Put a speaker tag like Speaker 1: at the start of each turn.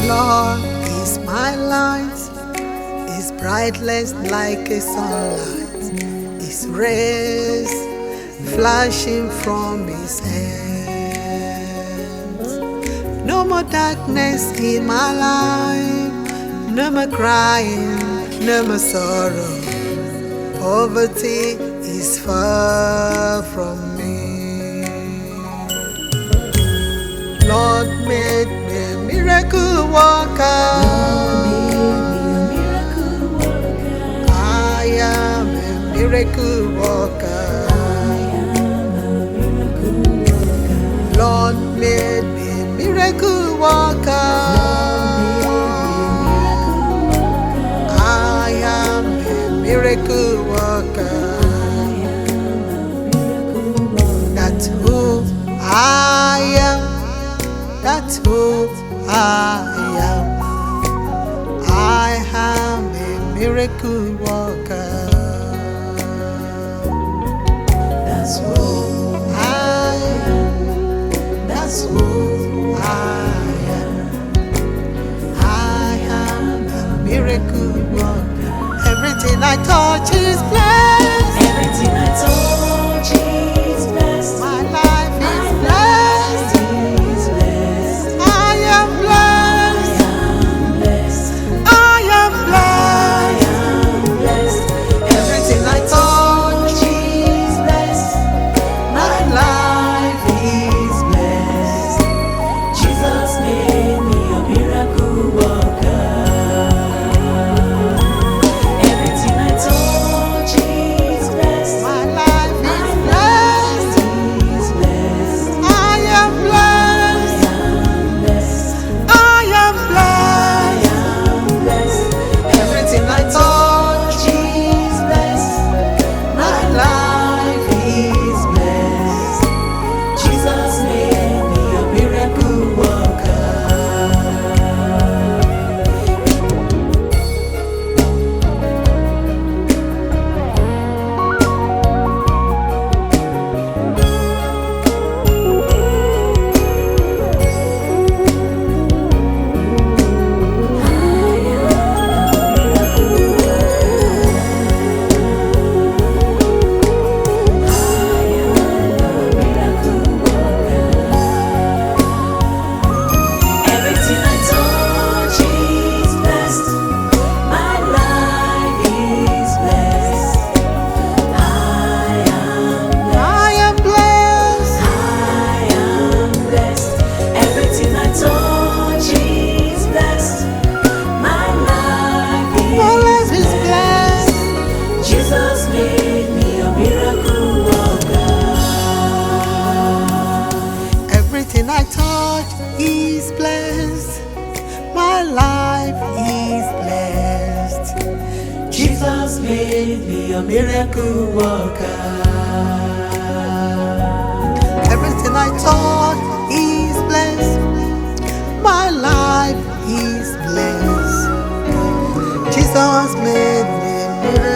Speaker 1: Lord is my light, His brightness like a sunlight, His rays flashing from His hands. No more darkness in my life, no more crying, no more sorrow. Poverty is far from me. Lord made me a miracle worker. I am a miracle worker. Lord made me a miracle worker. I am a miracle worker. That's who I am. That's who I am. I am a miracle worker. That's who I am. That's who I am. I am a miracle worker. Everything I touch is blessed.
Speaker 2: Everything I touch is blessed.
Speaker 1: My life is blessed. I am blessed. I am blessed. Everything I touch
Speaker 2: is blessed.
Speaker 1: my life
Speaker 2: is blessed. Jesus made me a miracle worker. Everything I touch is blessed.
Speaker 1: My life is blessed.
Speaker 2: is blessed.
Speaker 1: I am blessed. I am blessed. Everything I touch
Speaker 2: is blessed.
Speaker 1: my life
Speaker 2: is blessed. Jesus made me a miracle worker. Everything I touch is blessed. My life is blessed. I am
Speaker 1: blessed.
Speaker 2: blessed. Everything I touch is blessed. My life
Speaker 1: My life is blessed.
Speaker 2: Jesus made me a miracle worker.
Speaker 1: Everything I touch is blessed. My life is blessed.
Speaker 2: Jesus made me a miracle worker.
Speaker 1: Everything I touch is blessed. My life is blessed. Jesus made me a miracle